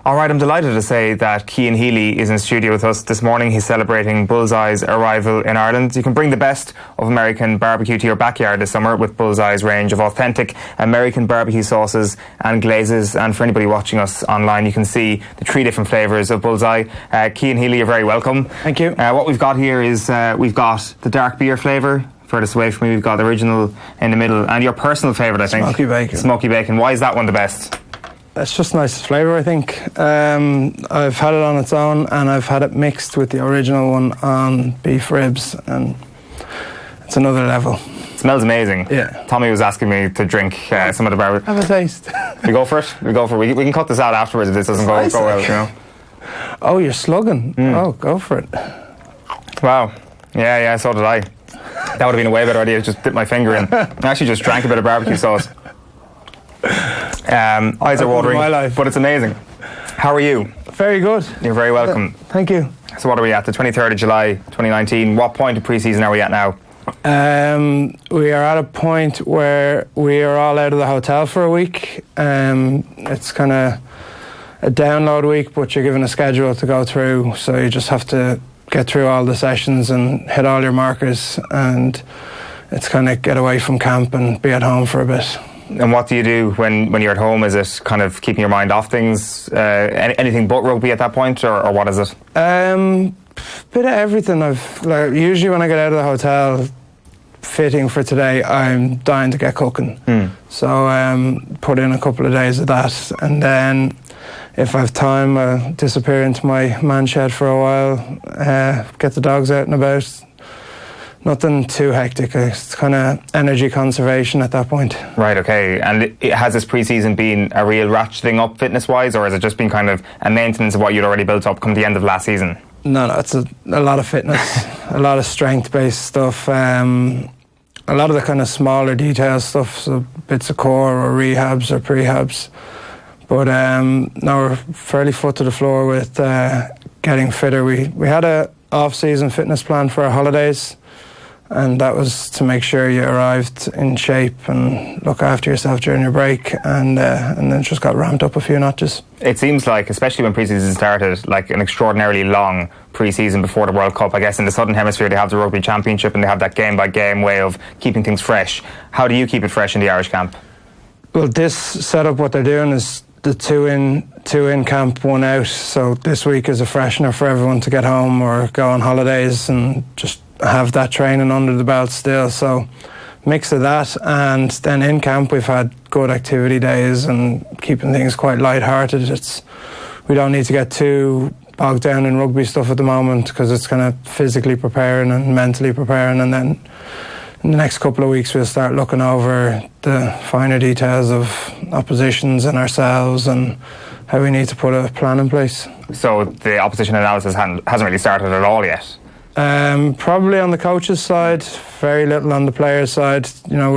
All right, I'm delighted to say that Cian Healy is in studio with us this morning. He's celebrating Bullseye's arrival in Ireland. You can bring the best of American barbecue to your backyard this summer with Bullseye's range of authentic American barbecue sauces and glazes. And for anybody watching us online, you can see the 3 different flavours of Bullseye. Cian Healy, you're very welcome. Thank you. What we've got here is we've got the dark beer flavour. Furthest away from me, we've got the original in the middle, and your personal favourite, I think. Smoky bacon. Smoky bacon. Why is that one the best? It's just nice flavour, I think. I've had it on its own, and I've had it mixed with the original one on beef ribs, and it's another level. It smells amazing. Yeah. Tommy was asking me to drink some of the barbecue. Have a taste. We go for it. We can cut this out afterwards if this doesn't go well. You know. Oh, you're slugging. Oh, go for it. Wow. Yeah. So did I. That would have been a way better idea. Just dip my finger in. I actually just drank a bit of barbecue sauce. Eyes are watering, but it's amazing. How are you? Very good. You're very welcome. Thank you. So what are we at? The 23rd of July 2019. What point of pre-season are we at now? We are at a point where we are all out of the hotel for a week. It's kind of a download week, but you're given a schedule to go through, so you just have to get through all the sessions and hit all your markers, and it's kind of get away from camp and be at home for a bit. And what do you do when you're at home? Is it kind of keeping your mind off things, anything but rugby at that point, or what is it? Bit of everything. Usually when I get out of the hotel, fitting for today, I'm dying to get cooking. So put in a couple of days of that, and then if I have time, I'll disappear into my man shed for a while, get the dogs out and about. Nothing too hectic. It's kind of energy conservation at that point. Right, okay. And has this pre-season been a real ratcheting up fitness-wise, or has it just been kind of a maintenance of what you'd already built up come the end of last season? No, it's a lot of fitness, a lot of strength-based stuff, a lot of the kind of smaller detail stuff, so bits of core or rehabs or prehabs. But now we're fairly foot to the floor with getting fitter. We had a off-season fitness plan for our holidays, and that was to make sure you arrived in shape and look after yourself during your break, and then it just got ramped up a few notches. It seems like, especially when pre-season started, like an extraordinarily long pre-season before the World Cup. I guess in the Southern Hemisphere they have the Rugby Championship and they have that game-by-game way of keeping things fresh. How do you keep it fresh in the Irish camp? Well, this setup, what they're doing is the two in camp, one out. So this week is a freshener for everyone to get home or go on holidays and just have that training under the belt still. So mix of that, and then in camp we've had good activity days and keeping things quite light-hearted. We don't need to get too bogged down in rugby stuff at the moment, because it's kind of physically preparing and mentally preparing, and then in the next couple of weeks we'll start looking over the finer details of oppositions and ourselves and how we need to put a plan in place. So the opposition analysis hasn't really started at all yet? Probably on the coach's side, very little on the players' side. You know,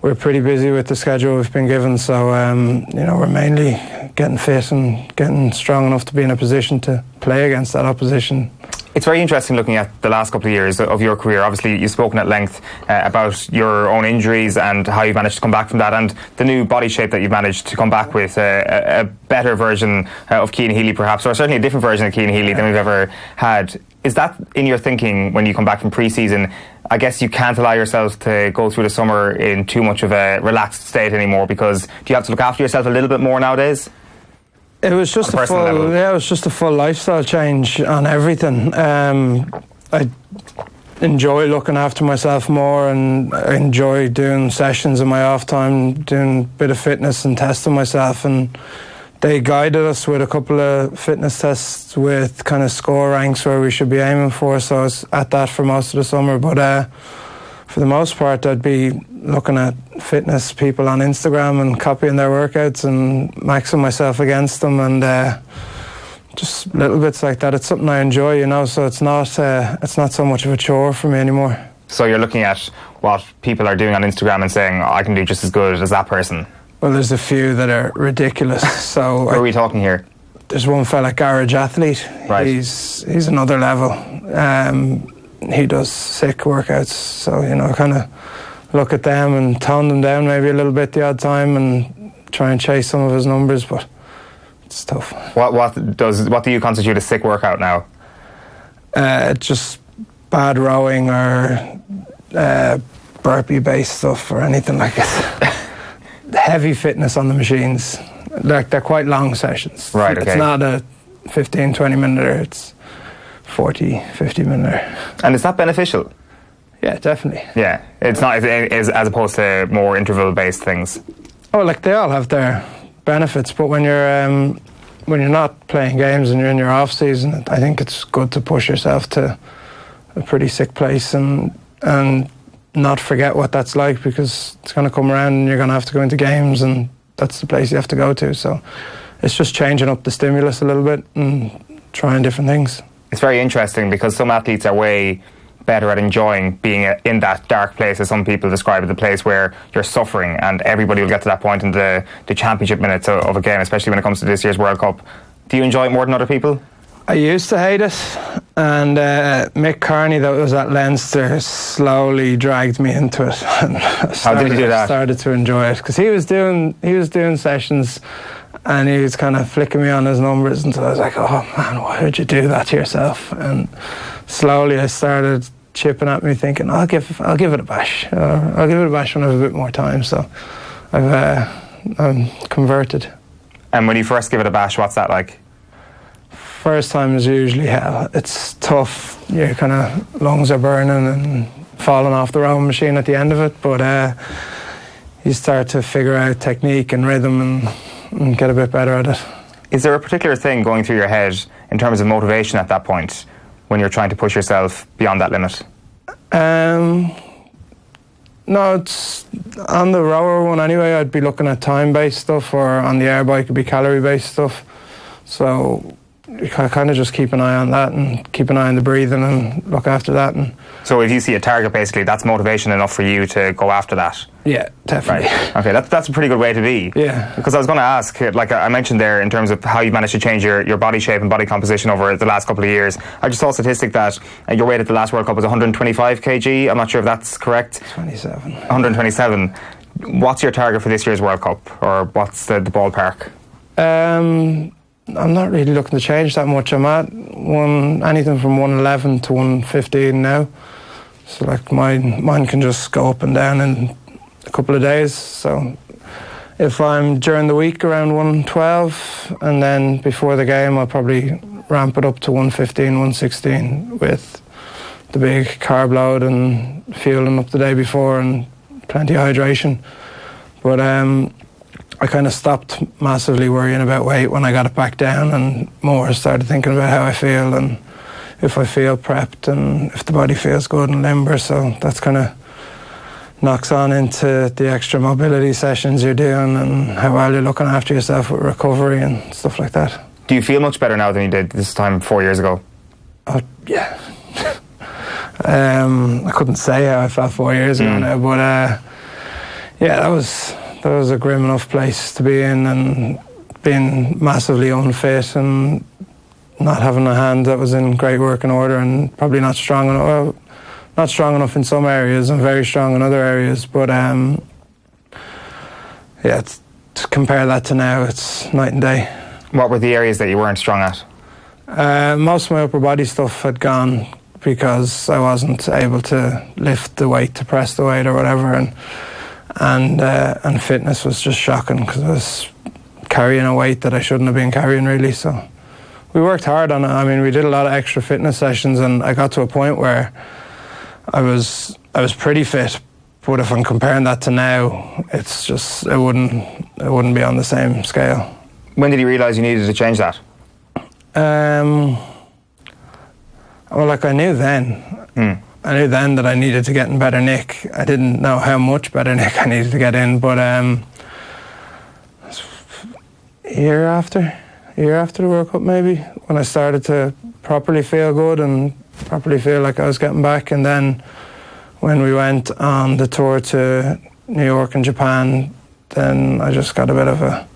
we're pretty busy with the schedule we've been given, so you know, we're mainly getting fit and getting strong enough to be in a position to play against that opposition. It's very interesting looking at the last couple of years of your career. Obviously, you've spoken at length about your own injuries and how you've managed to come back from that, and the new body shape that you've managed to come back with, a better version of Cian Healy perhaps, or certainly a different version of Cian Healy than we've ever had. Is that in your thinking when you come back from pre-season? I guess you can't allow yourself to go through the summer in too much of a relaxed state anymore, because do you have to look after yourself a little bit more nowadays? It was just a full lifestyle change on everything. I enjoy looking after myself more, and I enjoy doing sessions in my off time, doing a bit of fitness and testing myself, and they guided us with a couple of fitness tests with kind of score ranks where we should be aiming for, so I was at that for most of the summer. But for the most part, I'd be looking at fitness people on Instagram and copying their workouts and maxing myself against them, and just little bits like that. It's something I enjoy, you know, so it's not so much of a chore for me anymore. So you're looking at what people are doing on Instagram and saying, I can do just as good as that person? Well, there's a few that are ridiculous. So who are we talking here? There's one fella, Garage Athlete. Right. He's another level. He does sick workouts, so, you know, kind of look at them and tone them down maybe a little bit the odd time and try and chase some of his numbers, but it's tough. What do you constitute a sick workout now? Just bad rowing or burpee-based stuff or anything like it. Heavy fitness on the machines. Like, they're quite long sessions. Right, okay. It's not a 15, 20 minute, it's 40, 50 minute. And is that beneficial? Yeah, definitely. Yeah, it's not as opposed to more interval-based things. Oh, like, they all have their benefits, but when you're not playing games and you're in your off season, I think it's good to push yourself to a pretty sick place and not forget what that's like, because it's going to come around and you're going to have to go into games, and that's the place you have to go to. So it's just changing up the stimulus a little bit and trying different things. It's very interesting because some athletes are way better at enjoying being in that dark place, as some people describe it, the place where you're suffering, and everybody will get to that point in the championship minutes of a game, especially when it comes to this year's World Cup. Do you enjoy it more than other people? I used to hate it, and Mick Carney, that was at Leinster, slowly dragged me into it. How did he do that? I started to enjoy it because he was doing sessions, and he was kind of flicking me on his numbers, and so I was like, oh man, why would you do that to yourself? And slowly I started chipping at me, thinking, I'll give it a bash. I'll give it a bash when I have a bit more time. So I'm converted. And when you first give it a bash, what's that like? First time is usually hell. It's tough. Your kind of lungs are burning and falling off the rowing machine at the end of it. But you start to figure out technique and rhythm and get a bit better at it. Is there a particular thing going through your head in terms of motivation at that point when you're trying to push yourself beyond that limit? No, it's on the rower one anyway. I'd be looking at time-based stuff, or on the air bike it'd be calorie-based stuff. So you kind of just keep an eye on that and keep an eye on the breathing and look after that. And so if you see a target, basically, that's motivation enough for you to go after that? Yeah, definitely. Right. Okay, that's a pretty good way to be. Yeah. Because I was going to ask, like I mentioned there, in terms of how you managed to change your body shape and body composition over the last couple of years. I just saw a statistic that your weight at the last World Cup was 125 kg. I'm not sure if that's correct. 27. 127. What's your target for this year's World Cup, or what's the ballpark? I'm not really looking to change that much. I'm at anything from 111 to 115 now. So like mine can just go up and down in a couple of days. So if I'm during the week around 112, and then before the game I'll probably ramp it up to 115, 116 with the big carb load and fueling up the day before and plenty of hydration. But I kind of stopped massively worrying about weight when I got it back down, and more started thinking about how I feel and if I feel prepped and if the body feels good and limber. So that's kind of knocks on into the extra mobility sessions you're doing and how well you're looking after yourself with recovery and stuff like that. Do you feel much better now than you did this time 4 years ago? Oh, yeah. I couldn't say how I felt 4 years ago now, but yeah, that was a grim enough place to be in, and being massively unfit and not having a hand that was in great working order, and probably not strong enough in some areas and very strong in other areas. But yeah, to compare that to now, it's night and day. What were the areas that you weren't strong at? Most of my upper body stuff had gone because I wasn't able to lift the weight, to press the weight or whatever, and fitness was just shocking because I was carrying a weight that I shouldn't have been carrying, really. So we worked hard on it. I mean, we did a lot of extra fitness sessions, and I got to a point where I was pretty fit. But if I'm comparing that to now, it's just it wouldn't be on the same scale. When did you realise you needed to change that? Well, like I knew then. I knew then that I needed to get in better nick. I didn't know how much better nick I needed to get in, but a year after the World Cup maybe, when I started to properly feel good and properly feel like I was getting back. And then when we went on the tour to New York and Japan, then I just got a bit of a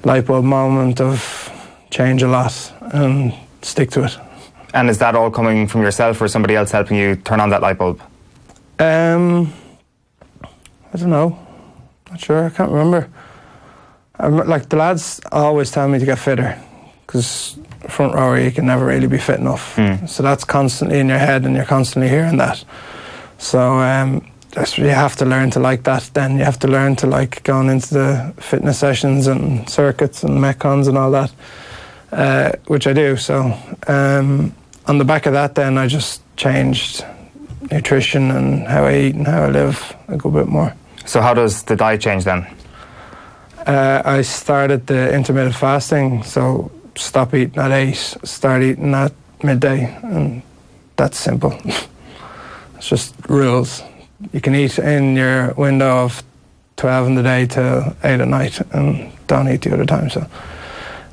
light bulb moment of change a lot and stick to it. And is that all coming from yourself, or somebody else helping you turn on that light bulb? I don't know. Not sure. I can't remember. Like, the lads always tell me to get fitter, because front rower you can never really be fit enough. So that's constantly in your head, and you're constantly hearing that. So you have to learn to like that. Then you have to learn to like going into the fitness sessions and circuits and metcons and all that, which I do. So on the back of that, then I just changed nutrition and how I eat and how I live a good bit more. So how does the diet change then? I started the intermittent fasting, so stop eating at 8, start eating at midday, and that's simple. It's just rules. You can eat in your window of 12 in the day to 8 at night, and don't eat the other time. So,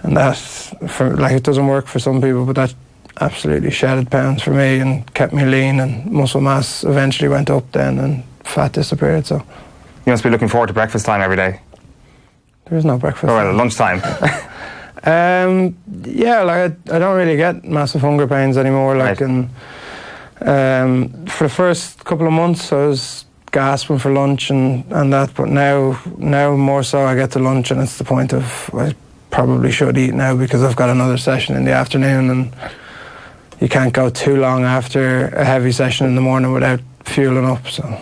and that, it doesn't work for some people, but that absolutely shedded pounds for me and kept me lean, and muscle mass eventually went up then, and fat disappeared. So you must be looking forward to breakfast time every day. There is no breakfast. Or lunchtime. Yeah, like I don't really get massive hunger pains anymore. Like, right. And for the first couple of months, I was gasping for lunch and that. But now more so, I get to lunch and it's the point of I probably should eat now because I've got another session in the afternoon, and you can't go too long after a heavy session in the morning without fueling up. So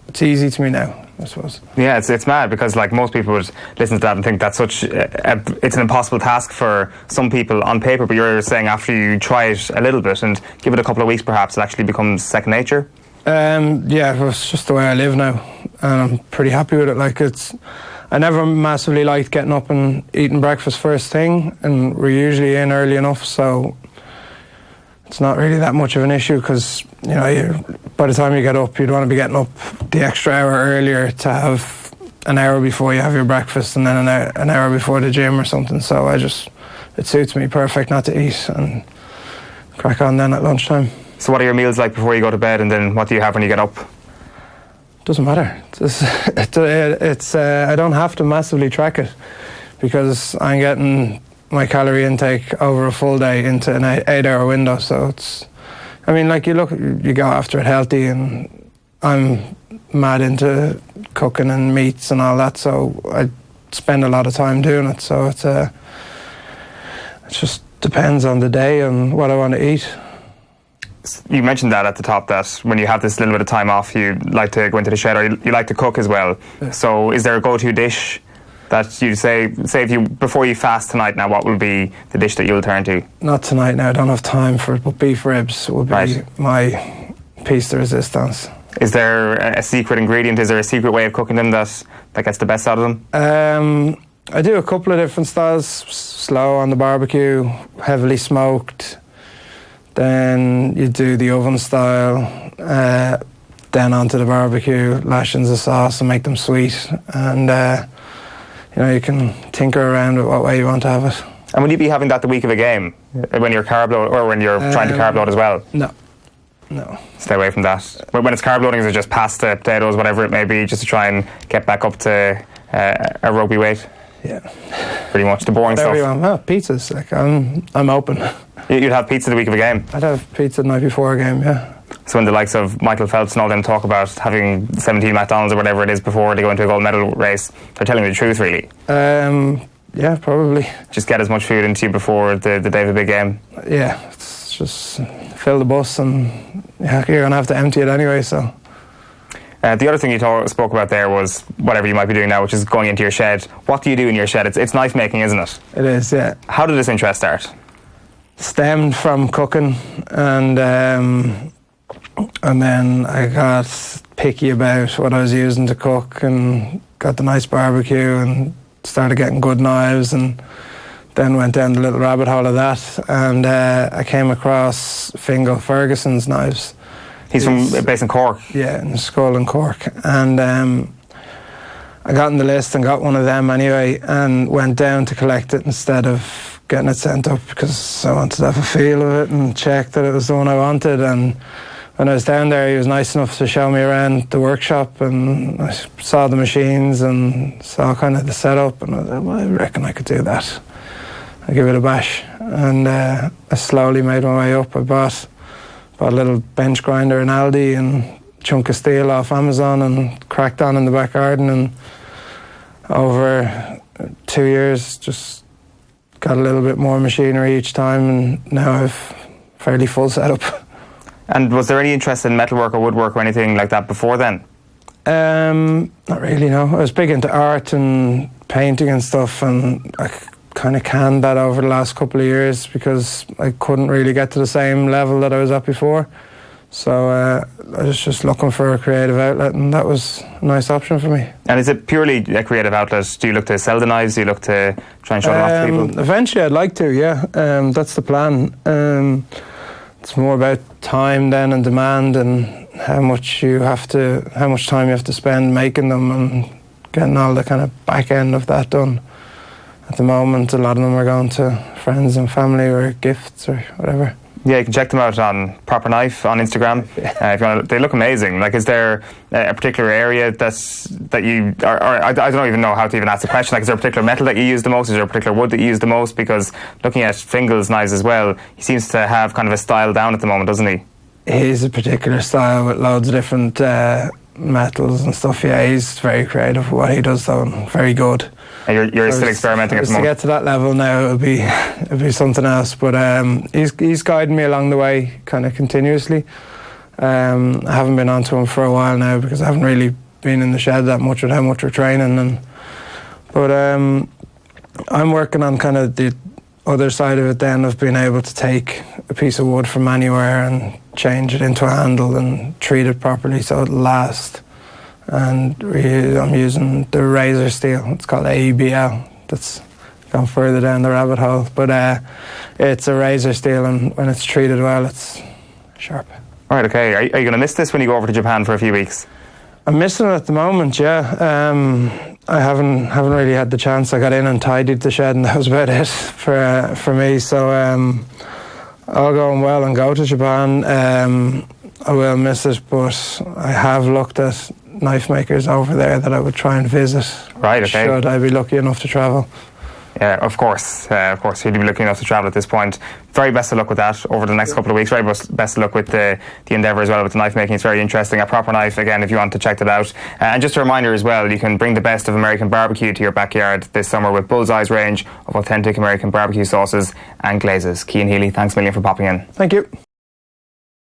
it's easy to me now, I suppose. Yeah, it's mad because like most people would listen to that and think that's such it's an impossible task for some people on paper, but you're saying after you try it a little bit and give it a couple of weeks perhaps, it actually becomes second nature? Yeah, it's just the way I live now, and I'm pretty happy with it. Like, I never massively liked getting up and eating breakfast first thing, and we're usually in early enough, so it's not really that much of an issue because, you know, by the time you get up, you'd want to be getting up the extra hour earlier to have an hour before you have your breakfast and then an hour before the gym or something. So it suits me perfect not to eat and crack on then at lunchtime. So what are your meals like before you go to bed, and then what do you have when you get up? Doesn't matter. I don't have to massively track it because I'm getting my calorie intake over a full day into an 8-hour window. So you go after it healthy, and I'm mad into cooking and meats and all that. So I spend a lot of time doing it. So it just depends on the day and what I want to eat. You mentioned that at the top, that when you have this little bit of time off, you like to go into the shed, or you like to cook as well. Yeah. So is there a go-to dish that you say if before you fast tonight now, what will be the dish that you'll turn to? Not tonight now, I don't have time for it, but beef ribs would be my piece de resistance. Is there a secret ingredient? Is there a secret way of cooking them that gets the best out of them? I do a couple of different styles. Slow on the barbecue, heavily smoked. Then you do the oven style, then onto the barbecue, lashings of sauce and make them sweet. And you can tinker around with what way you want to have it. And will you be having that the week of a game, when you're carb load, or when you're trying to carb load as well? No. Stay away from that. When it's carb loading, is it just pasta, potatoes, whatever it may be, just to try and get back up to a rugby weight? Yeah. Pretty much the boring stuff. Well, pizzas. Like I'm open. You'd have pizza the week of a game? I'd have pizza the night before a game, yeah. So when the likes of Michael Phelps and all them talk about having 17 McDonald's or whatever it is before they go into a gold medal race, they're telling you the truth, really? Yeah, probably. Just get as much food into you before the day of a big game? Yeah, it's just fill the bus and you're going to have to empty it anyway, so... the other thing you spoke about there was whatever you might be doing now, which is going into your shed. What do you do in your shed? It's knife making, isn't it? It is, yeah. How did this interest start? Stemmed from cooking, and then I got picky about what I was using to cook, and got the nice barbecue, and started getting good knives, and then went down the little rabbit hole of that, and I came across Fingal Ferguson's knives. He's based in Cork? Yeah, in Skull in Cork. And I got on the list and got one of them anyway, and went down to collect it instead of getting it sent up because I wanted to have a feel of it and check that it was the one I wanted. And when I was down there, he was nice enough to show me around the workshop, and I saw the machines and saw kind of the setup, and I was like, well, I reckon I could do that. I'll give it a bash. And I slowly made my way up. I bought a little bench grinder in Aldi and a chunk of steel off Amazon and cracked on in the back garden, and over 2 years, just got a little bit more machinery each time, and now I've fairly full setup. And was there any interest in metalwork or woodwork or anything like that before then? Not really, no. I was big into art and painting and stuff, and I kind of canned that over the last couple of years because I couldn't really get to the same level that I was at before. So I was just looking for a creative outlet, and that was a nice option for me. And is it purely a creative outlet? Do you look to sell the knives? Do you look to try and show them off to people? Eventually I'd like to, yeah. That's the plan. It's more about time then and demand, and how much time you have to spend making them and getting all the kind of back end of that done. At the moment, a lot of them are going to friends and family or gifts or whatever. Yeah, you can check them out on Proper Knife on Instagram. If you want, they look amazing. Like, is there a particular area that you, or I don't even know how to even ask the question. Like, is there a particular metal that you use the most? Is there a particular wood that you use the most? Because looking at Fingal's knives as well, he seems to have kind of a style down at the moment, doesn't he? He's a particular style with loads of different metals and stuff. Yeah, he's very creative with what he does, though, and very good. And you're still experimenting at the moment? To get to that level now, it'll be something else. But he's guiding me along the way, kind of continuously. I haven't been onto him for a while now because I haven't really been in the shed that much with how much we're training. But I'm working on kind of the other side of it then, of being able to take a piece of wood from anywhere and change it into a handle and treat it properly so it'll last. And I'm using the razor steel. It's called AEBL. That's gone further down the rabbit hole. But it's a razor steel, and when it's treated well, it's sharp. Right, okay. Are you going to miss this when you go over to Japan for a few weeks? I'm missing it at the moment, yeah. I haven't really had the chance. I got in and tidied the shed, and that was about it for me. So all going well and go to Japan. I will miss it, but I have looked at knife makers over there that I would try and visit. Right, okay. Should I be lucky enough to travel. Yeah, of course, you'd be lucky enough to travel at this point. Very best of luck with that over the next couple of weeks. Very best of luck with the endeavour as well with the knife making. It's very interesting. A Proper Knife, again, if you want to check that out. And just a reminder as well, you can bring the best of American barbecue to your backyard this summer with Bullseye's range of authentic American barbecue sauces and glazes. Cian Healy, thanks a million for popping in. Thank you.